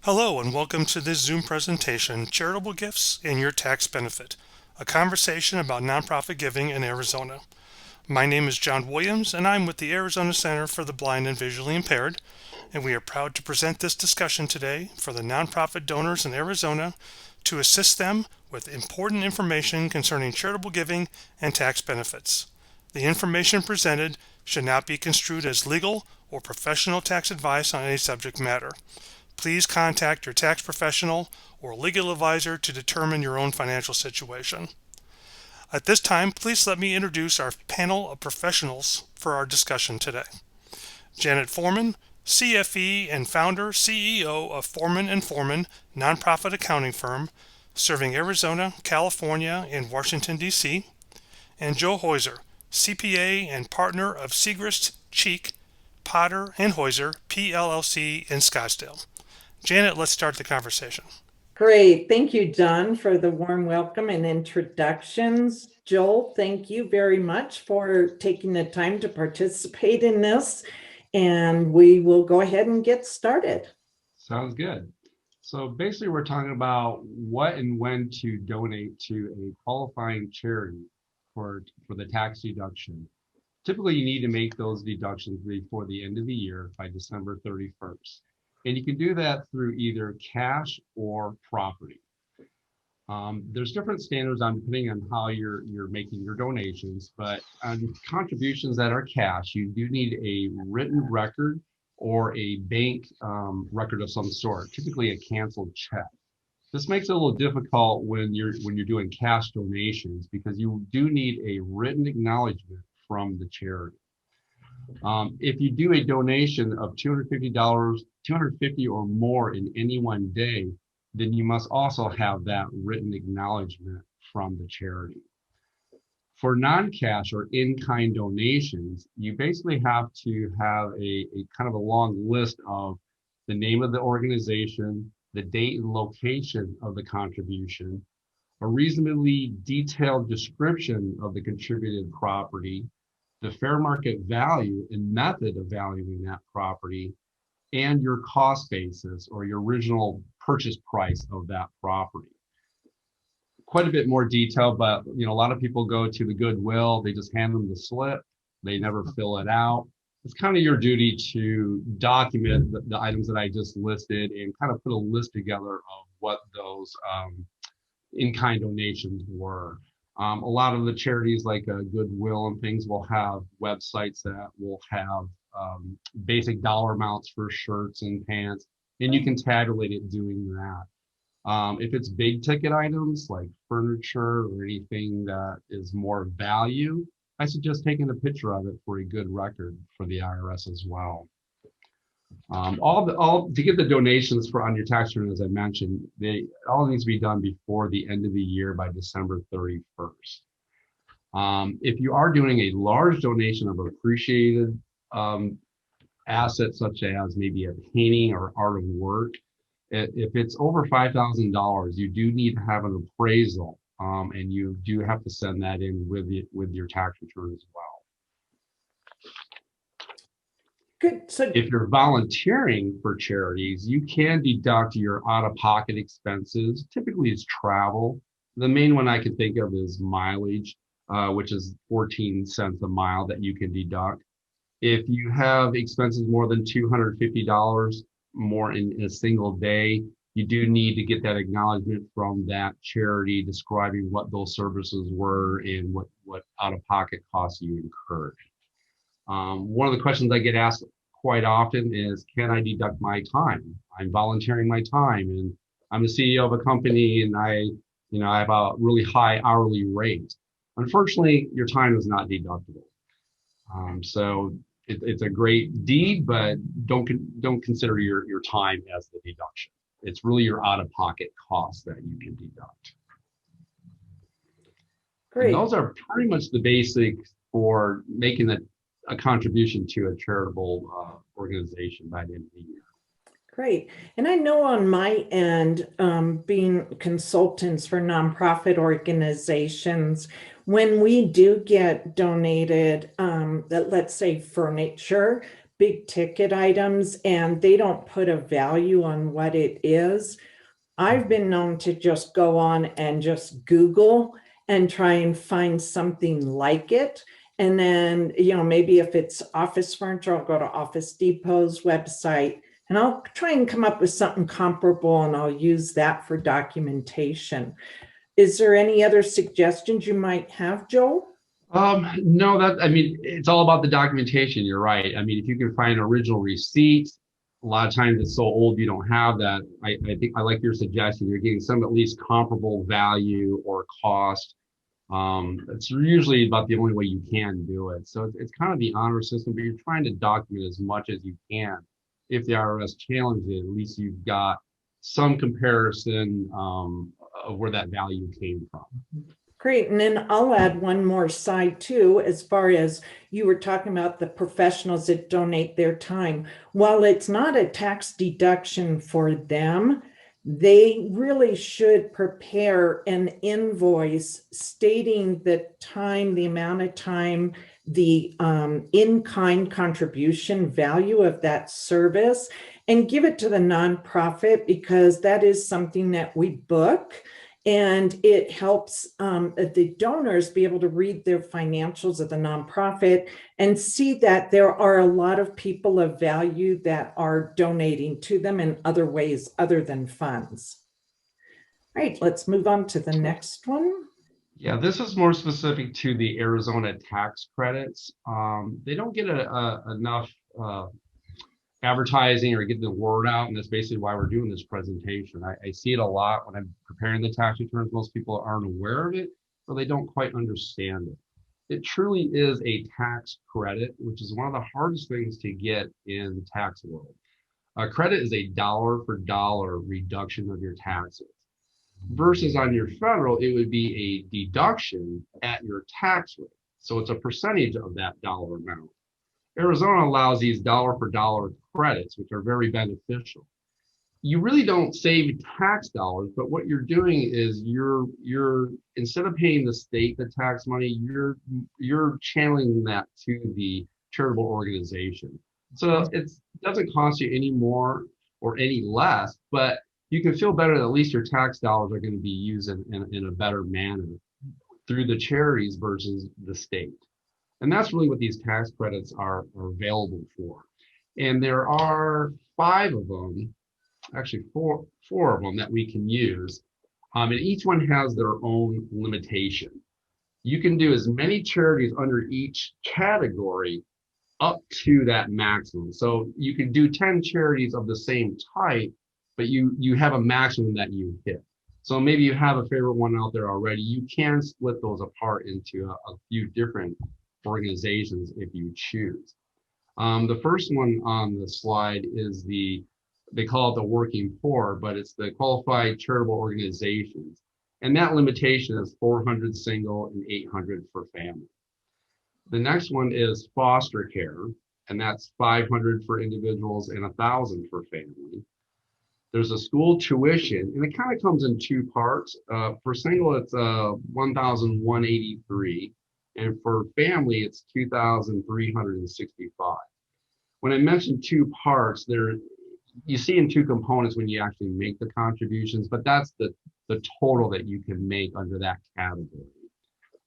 Hello and welcome to this Zoom presentation, Charitable Gifts and Your Tax Benefit, a conversation about nonprofit giving in Arizona. My name is John Williams and I'm with the Arizona Center for the Blind and Visually Impaired, and we are proud to present this discussion today for the nonprofit donors in Arizona to assist them with important information concerning charitable giving and tax benefits. The information presented should not be construed as legal or professional tax advice on any subject matter. Please contact your tax professional or legal advisor to determine your own financial situation. At this time, please let me introduce our panel of professionals for our discussion today. Janet Foreman, CFE and founder, CEO of Foreman and Foreman, nonprofit accounting firm, serving Arizona, California, and Washington, D.C., and Joe Heuser, CPA and partner of Segrist, Cheek, Potter, and Heuser, PLLC in Scottsdale. Janet, let's start the conversation. Great. Thank you, John, for the warm welcome and introductions. Joel, thank you very much for taking the time to participate in this. And we will go ahead and get started. Sounds good. So basically, we're talking about what and when to donate to a qualifying charity for the tax deduction. Typically, you need to make those deductions before the end of the year by December 31st. And you can do that through either cash or property. There's different standards on depending on how you're making your donations, but on contributions that are cash, you do need a written record or a bank record of some sort, typically a canceled check. This makes it a little difficult when you're doing cash donations because you do need a written acknowledgement from the charity. If you do a donation of $250, 250 or more in any one day, then you must also have that written acknowledgement from the charity. For non-cash or in-kind donations, you basically have to have a kind of a long list of the name of the organization, the date and location of the contribution, a reasonably detailed description of the contributed property, the fair market value and method of valuing that property, and your cost basis or your original purchase price of that property. Quite a bit more detail, but a lot of people go to the Goodwill, they just hand them the slip, they never fill it out. It's kind of your duty to document the items that I just listed and kind of put a list together of what those in-kind donations were. A lot of the charities like Goodwill and things will have websites that will have basic dollar amounts for shirts and pants, and you can tabulate it doing that. If it's big ticket items like furniture or anything that is more value, I suggest taking a picture of it for a good record for the IRS as well. All to get the donations for on your tax return, as I mentioned, all needs to be done before the end of the year by December 31st. If you are doing a large donation of appreciated assets, such as maybe a painting or art of work, if it's over $5,000, you do need to have an appraisal, and you do have to send that in with your tax return as well. Good. So if you're volunteering for charities, you can deduct your out-of-pocket expenses. Typically, it's travel. The main one I can think of is mileage, which is 14 cents a mile that you can deduct. If you have expenses more than $250 more in a single day, you do need to get that acknowledgement from that charity describing what those services were and what out-of-pocket costs you incurred. One of the questions I get asked quite often is, can I deduct my time? I'm volunteering my time, and I'm the CEO of a company, and I have a really high hourly rate. Unfortunately, your time is not deductible. So it's a great deed, but don't consider your time as the deduction. It's really your out-of-pocket costs that you can deduct. great. And those are pretty much the basics for making a contribution to a charitable organization by the end of the year. Great. And I know on my end, being consultants for nonprofit organizations, when we do get donated, let's say furniture, big ticket items and they don't put a value on what it is, I've been known to just go on and just Google and try and find something like it. And then, maybe if it's office furniture, I'll go to Office Depot's website and I'll try and come up with something comparable and I'll use that for documentation. Is there any other suggestions you might have, Joel? No, it's all about the documentation. You're right. I mean, if you can find an original receipt, a lot of times it's so old you don't have that. I think I like your suggestion. You're getting some at least comparable value or cost. It's usually about the only way you can do it. So it's kind of the honor system, but you're trying to document as much as you can. If the IRS challenges it, at least you've got some comparison of where that value came from. Great. And then I'll add one more side too, as far as you were talking about the professionals that donate their time. While it's not a tax deduction for them, they really should prepare an invoice stating the time, the amount of time, the in-kind contribution value of that service, and give it to the nonprofit, because that is something that we book. And it helps the donors be able to read their financials of the nonprofit and see that there are a lot of people of value that are donating to them in other ways other than funds. All right, let's move on to the next one. Yeah, this is more specific to the Arizona tax credits. They don't get enough advertising or getting the word out, and that's basically why we're doing this presentation. I see it a lot when I'm preparing the tax returns. Most people aren't aware of it, or they don't quite understand it. It truly is a tax credit, which is one of the hardest things to get in the tax world. A credit is a dollar for dollar reduction of your taxes. Versus on your federal, it would be a deduction at your tax rate. So it's a percentage of that dollar amount. Arizona allows these dollar for dollar credits, which are very beneficial. You really don't save tax dollars, but what you're doing is you're instead of paying the state the tax money, you're channeling that to the charitable organization. So it doesn't cost you any more or any less, but you can feel better that at least your tax dollars are going to be used in a better manner through the charities versus the state. And that's really what these tax credits are available for. And there are 5 of them, actually four of them that we can use. And each one has their own limitation. You can do as many charities under each category up to that maximum. So you can do 10 charities of the same type, but you have a maximum that you hit. So maybe you have a favorite one out there already. You can split those apart into a few different organizations if you choose. The first one on the slide is they call it the working poor, but it's the qualified charitable organizations. And that limitation is 400 single and 800 for family. The next one is foster care, and that's 500 for individuals and 1,000 for family. There's a school tuition, and it kind of comes in 2 parts. For single, it's 1,183. And for family, it's 2,365. When I mentioned 2 parts, you see in 2 components when you actually make the contributions, but that's the total that you can make under that category.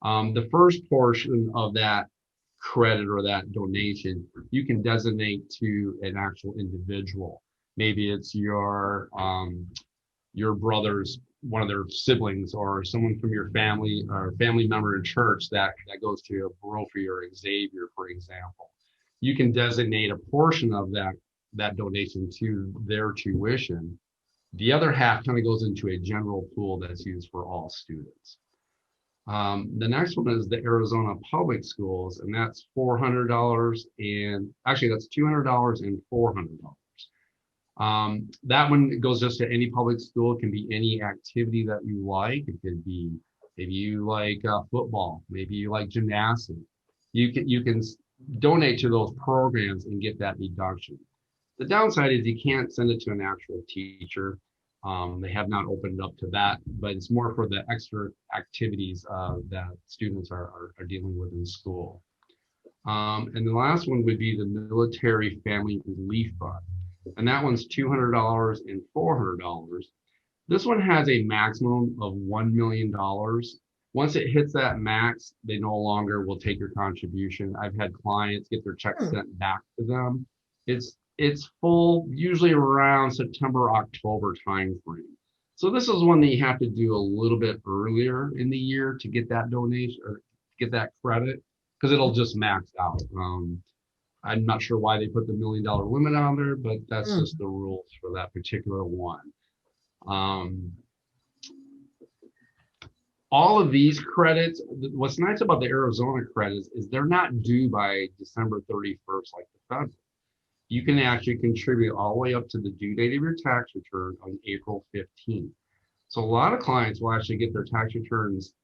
The first portion of that credit or that donation, you can designate to an actual individual. Maybe it's your brother's, one of their siblings, or someone from your family or family member in church that goes to a Brophy or Xavier, for example. You can designate a portion of that donation to their tuition. The other half kind of goes into a general pool that's used for all students. The next one is the Arizona Public Schools, and that's $400, and actually that's $200 and $400. That one goes just to any public school. It can be any activity that you like. It could be, maybe you like football, maybe you like gymnastics. You can donate to those programs and get that deduction. The downside is you can't send it to an actual teacher. They have not opened up to that, but it's more for the extra activities that students are dealing with in school. And the last one would be the Military Family Relief Fund. And that one's $200 and $400. This one has a maximum of $1 million. Once it hits that max, they no longer will take your contribution. I've had clients get their checks sent back to them. It's full, usually around September, October timeframe. So this is one that you have to do a little bit earlier in the year to get that donation or get that credit, because it'll just max out. I'm not sure why they put the $1 million limit on there, but that's just the rules for that particular one. All of these credits, what's nice about the Arizona credits is they're not due by December 31st like the federal. You can actually contribute all the way up to the due date of your tax return on April 15th. So a lot of clients will actually get their tax returns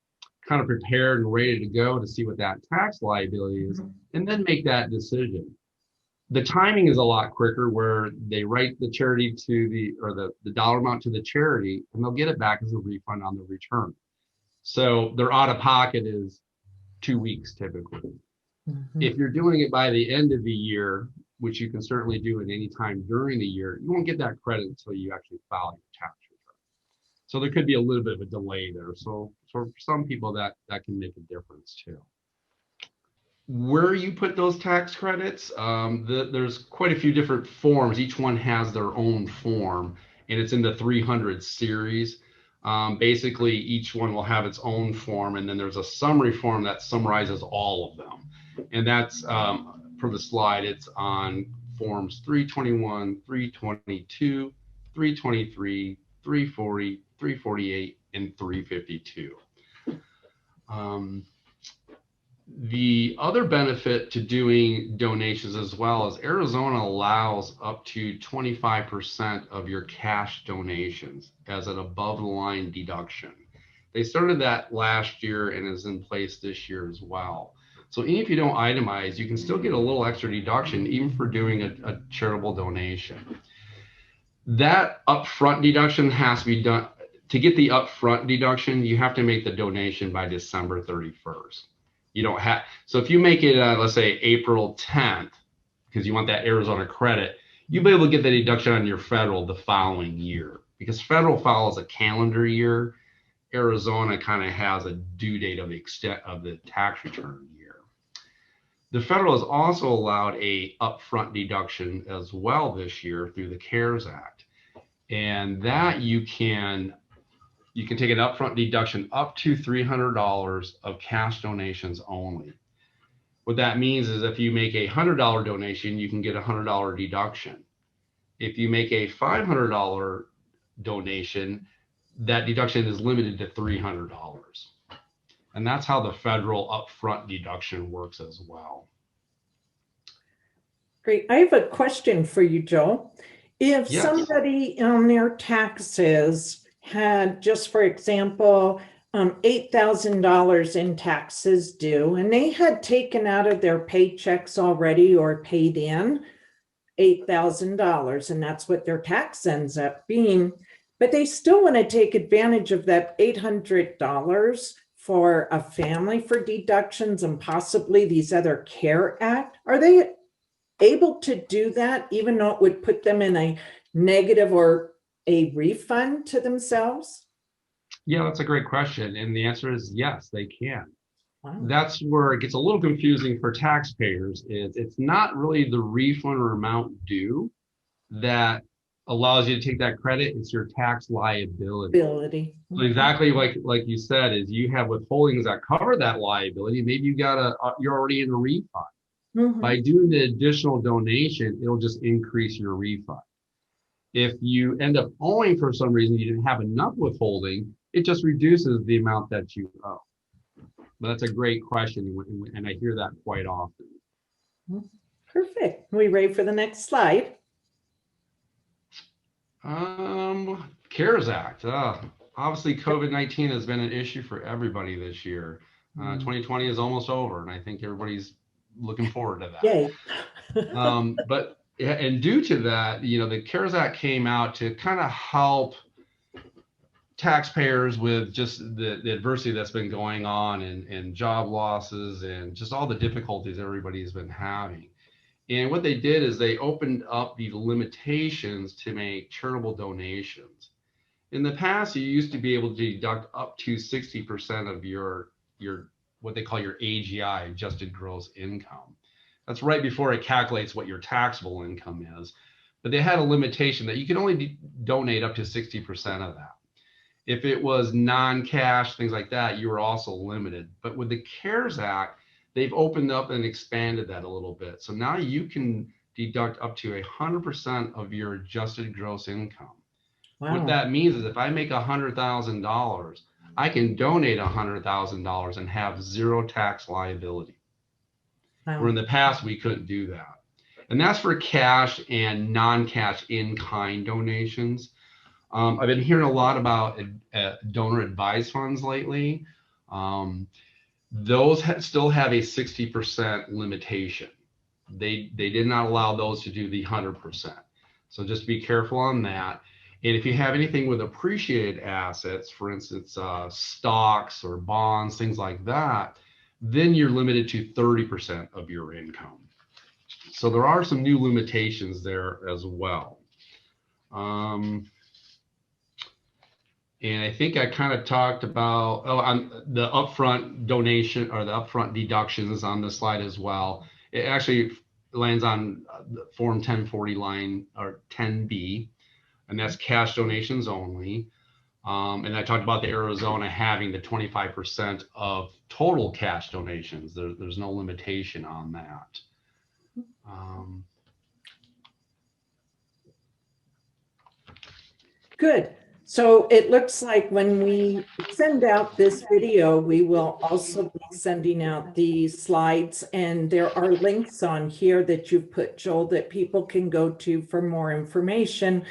kind of prepared and ready to go to see what that tax liability is, and then make that decision. The timing is a lot quicker, where they write the charity to the dollar amount to the charity, and they'll get it back as a refund on the return. So their out of pocket is 2 weeks typically. If you're doing it by the end of the year, which you can certainly do at any time during the year, you won't get that credit until you actually file your tax return. So there could be a little bit of a delay there. So for some people that can make a difference too. Where you put those tax credits, there's quite a few different forms. Each one has their own form, and it's in the 300 series. Basically, each one will have its own form, and then there's a summary form that summarizes all of them. And that's, for the slide, it's on forms 321, 322, 323, 340, 348, and 352. The other benefit to doing donations as well is Arizona allows up to 25% of your cash donations as an above the line deduction. They started that last year and is in place this year as well. So even if you don't itemize, you can still get a little extra deduction even for doing a charitable donation. That upfront deduction has to be done. To get the upfront deduction, you have to make the donation by December 31st. You don't have, so if you make it, let's say April 10th, because you want that Arizona credit, you'll be able to get the deduction on your federal the following year, because federal follows a calendar year. Arizona kind of has a due date of the extent of the tax return year. The federal has also allowed a upfront deduction as well this year through the CARES Act. And that you can take an upfront deduction up to $300 of cash donations only. What that means is if you make a $100 donation, you can get a $100 deduction. If you make a $500 donation, that deduction is limited to $300. And that's how the federal upfront deduction works as well. Great. I have a question for you, Joe. If Yes. somebody on their taxes had, just for example, $8,000 in taxes due, and they had taken out of their paychecks already or paid in $8,000, and that's what their tax ends up being, but they still want to take advantage of that $800 for a family for deductions and possibly these other CARE Act, are they able to do that even though it would put them in a negative or a refund to themselves? Yeah, that's a great question. And the answer is yes, they can. Wow. That's where it gets a little confusing for taxpayers. Is it's not really the refund or amount due that allows you to take that credit. It's your tax liability. So exactly like you said, is you have withholdings that cover that liability. Maybe you're already in a refund. By doing the additional donation, it'll just increase your refund. If you end up owing for some reason, you didn't have enough withholding, it just reduces the amount that you owe. But that's a great question, and I hear that quite often. Perfect. We ready for the next slide? CARES Act. Obviously, COVID-19 has been an issue for everybody this year. 2020 is almost over, and I think everybody's looking forward to that. Yay. But and due to that, the CARES Act came out to kind of help taxpayers with just the adversity that's been going on and job losses and just all the difficulties everybody's been having. And what they did is they opened up the limitations to make charitable donations. In the past, you used to be able to deduct up to 60% of your what they call your AGI, adjusted gross income. That's right before it calculates what your taxable income is. But they had a limitation that you can only donate up to 60% of that. If it was non-cash, things like that, you were also limited. But with the CARES Act, they've opened up and expanded that a little bit. So now you can deduct up to 100% of your adjusted gross income. Wow. What that means is if I make $100,000, I can donate $100,000 and have zero tax liability. Wow. Where in the past, we couldn't do that. And that's for cash and non-cash in-kind donations. I've been hearing a lot about donor advised funds lately. Those still have a 60% limitation. They did not allow those to do the 100%. So just be careful on that. And if you have anything with appreciated assets, for instance, stocks or bonds, things like that, then you're limited to 30% of your income. So there are some new limitations there as well. And I think I kind of talked about on the upfront donation or the upfront deductions on the slide as well. It actually lands on the Form 1040 line or 10B, and that's cash donations only. And I talked about the Arizona having the 25% of total cash donations. There's no limitation on that. Good. So it looks like when we send out this video, we will also be sending out the slides, and there are links on here that you've put, Joel, that people can go to for more information.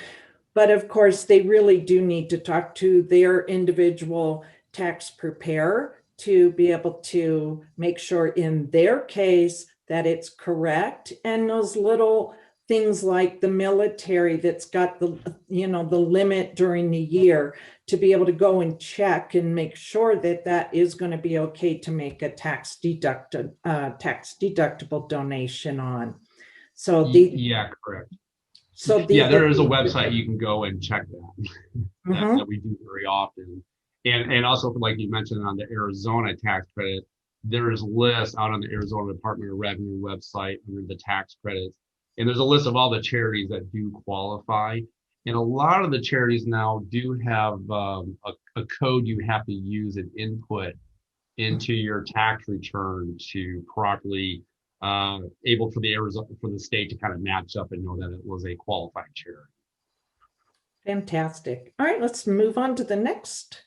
But of course, they really do need to talk to their individual tax preparer to be able to make sure in their case that it's correct. And those little things like the military that's got the, the limit during the year, to be able to go and check and make sure that that is going to be okay to make a tax deductible donation on. So yeah, correct. So there is a website you can go and check that. Mm-hmm. that we do very often. And also, like you mentioned, on the Arizona tax credit, there is lists out on the Arizona Department of Revenue website under the tax credits. And there's a list of all the charities that do qualify. And a lot of the charities now do have a code you have to use and input into your tax return to properly able for the state to kind of match up and know that it was a qualified charity. Fantastic. All right, let's move on to the next.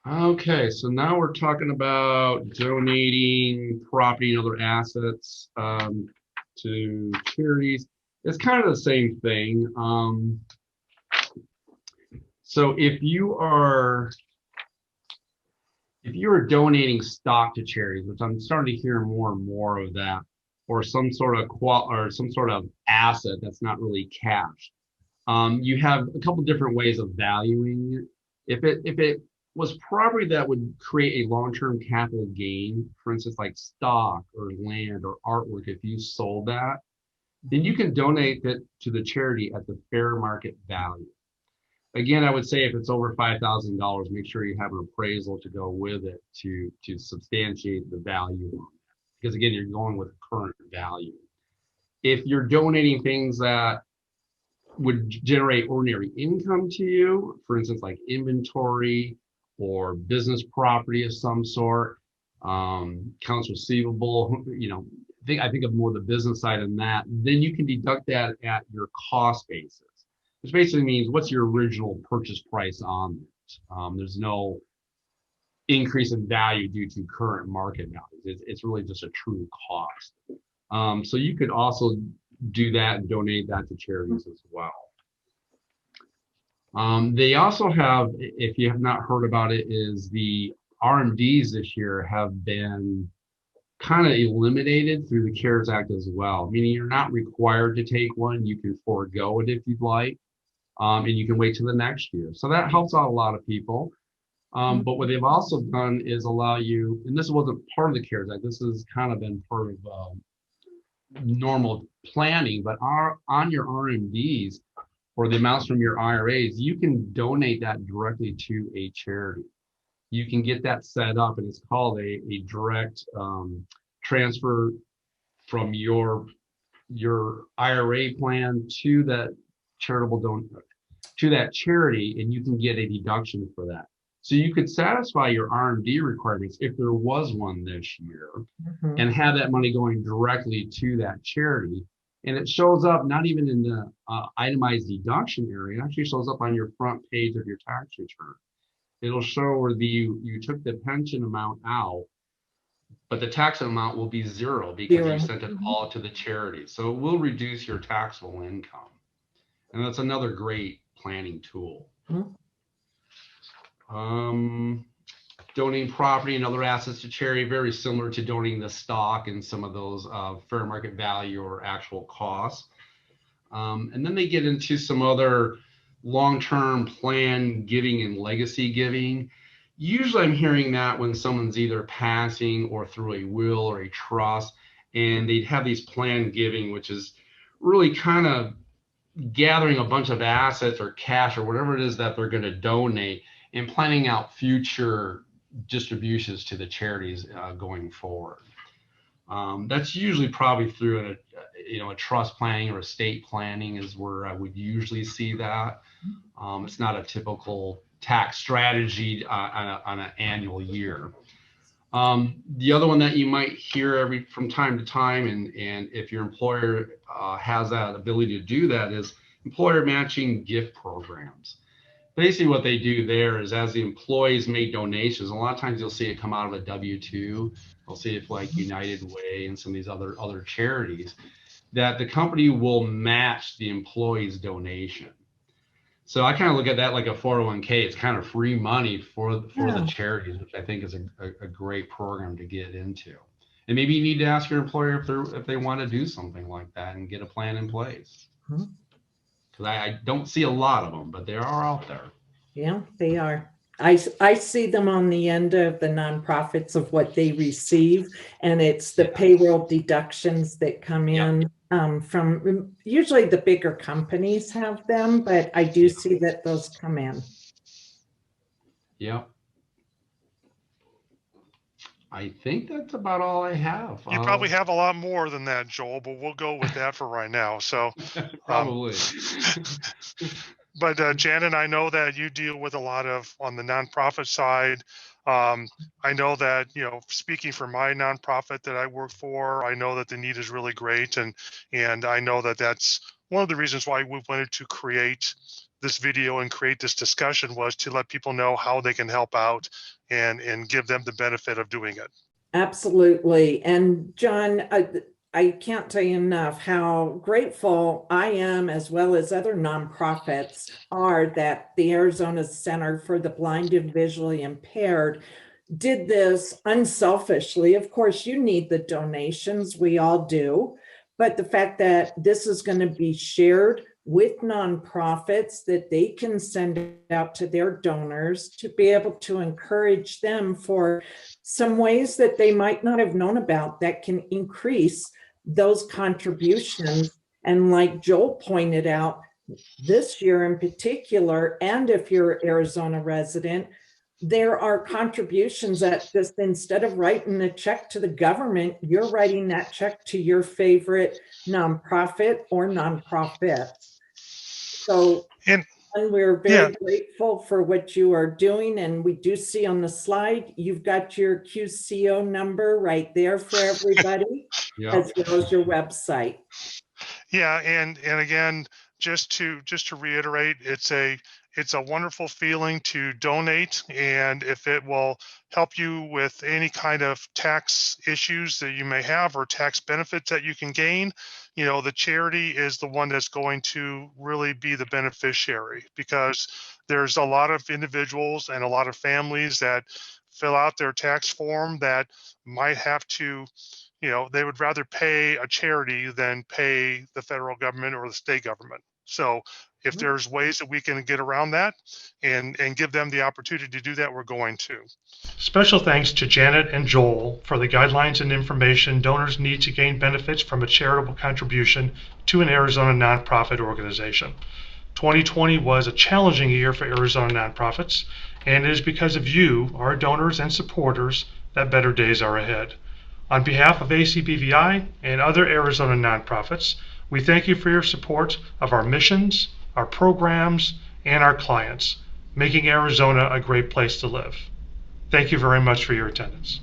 Okay, so now we're talking about donating property and other assets to charities. It's kind of the same thing. So if you are donating stock to charities, which I'm starting to hear more and more of that, or some sort of asset that's not really cash, you have a couple different ways of valuing it. If it was property that would create a long-term capital gain, for instance, like stock or land or artwork, if you sold that, then you can donate it to the charity at the fair market value. Again, I would say if it's over $5,000, make sure you have an appraisal to go with it to substantiate the value on that. Because again, you're going with current value. If you're donating things that would generate ordinary income to you, for instance, like inventory or business property of some sort, accounts receivable, I think of more the business side than that, then you can deduct that at your cost basis, which basically means what's your original purchase price on it. There's no increase in value due to current market values. It's really just a true cost. So you could also do that and donate that to charities as well. They also have, if you have not heard about it, is the RMDs this year have been kind of eliminated through the CARES Act as well, meaning you're not required to take one. You can forego it if you'd like. and you can wait till the next year. So that helps out a lot of people. But what they've also done is allow you, and this wasn't part of the CARES Act, this has kind of been part of normal planning, but on your RMDs or the amounts from your IRAs, you can donate that directly to a charity. You can get that set up, and it's called a direct transfer from your IRA plan to that to that charity, and you can get a deduction for that. So you could satisfy your RMD requirements if there was one this year, and have that money going directly to that charity. And it shows up not even in the itemized deduction area. It actually shows up on your front page of your tax return. It'll show where you took the pension amount out, but the tax amount will be zero because you sent it all to the charity. So it will reduce your taxable income. And that's another great planning tool. Donating property and other assets to charity, very similar to donating the stock and some of those fair market value or actual costs. And then they get into some other long-term plan giving and legacy giving. Usually I'm hearing that when someone's either passing or through a will or a trust, and they'd have these planned giving, which is really kind of gathering a bunch of assets or cash or whatever it is that they're going to donate and planning out future distributions to the charities going forward. That's usually probably through a trust planning or estate planning is where I would usually see that. It's not a typical tax strategy on an annual year. The other one that you might hear from time to time, and if your employer has that ability to do that, is employer matching gift programs. Basically what they do there is, as the employees make donations, a lot of times you'll see it come out of a W-2. I'll see it like United Way and some of these other charities, that the company will match the employee's donation. So I kind of look at that like a 401k. It's kind of free money for the charities, which I think is a great program to get into. And maybe you need to ask your employer if they want to do something like that and get a plan in place. Because I don't see a lot of them, but they are out there. Yeah, they are. I see them on the end of the nonprofits of what they receive, and it's the payroll deductions that come in from usually the bigger companies have them, but I do see that those come in. Yep. I think that's about all I have. You probably have a lot more than that, Joel, but we'll go with that for right now. So probably. But Janet, I know that you deal with a lot of on the nonprofit side. I know that, speaking for my nonprofit that I work for, I know that the need is really great, and I know that that's one of the reasons why we wanted to create this video and create this discussion, was to let people know how they can help out and give them the benefit of doing it. Absolutely. And John, I can't tell you enough how grateful I am, as well as other nonprofits are, that the Arizona Center for the Blind and Visually Impaired did this unselfishly. Of course, you need the donations, we all do, but the fact that this is going to be shared with nonprofits that they can send out to their donors to be able to encourage them for some ways that they might not have known about that can increase those contributions. And like Joel pointed out, this year in particular, and if you're an Arizona resident, there are contributions that just, instead of writing a check to the government, you're writing that check to your favorite nonprofit or nonprofits. So, and we're very grateful for what you are doing. And we do see on the slide, you've got your QCO number right there for everybody, as well as your website. Yeah, and again, just to reiterate, it's a wonderful feeling to donate, and if it will help you with any kind of tax issues that you may have or tax benefits that you can gain, the charity is the one that's going to really be the beneficiary, because there's a lot of individuals and a lot of families that fill out their tax form that might have to, they would rather pay a charity than pay the federal government or the state government. So If there's ways that we can get around that and give them the opportunity to do that, we're going to. Special thanks to Janet and Joel for the guidelines and information donors need to gain benefits from a charitable contribution to an Arizona nonprofit organization. 2020 was a challenging year for Arizona nonprofits, and it is because of you, our donors and supporters, that better days are ahead. On behalf of ACBVI and other Arizona nonprofits, we thank you for your support of our missions, our programs, and our clients, making Arizona a great place to live. Thank you very much for your attendance.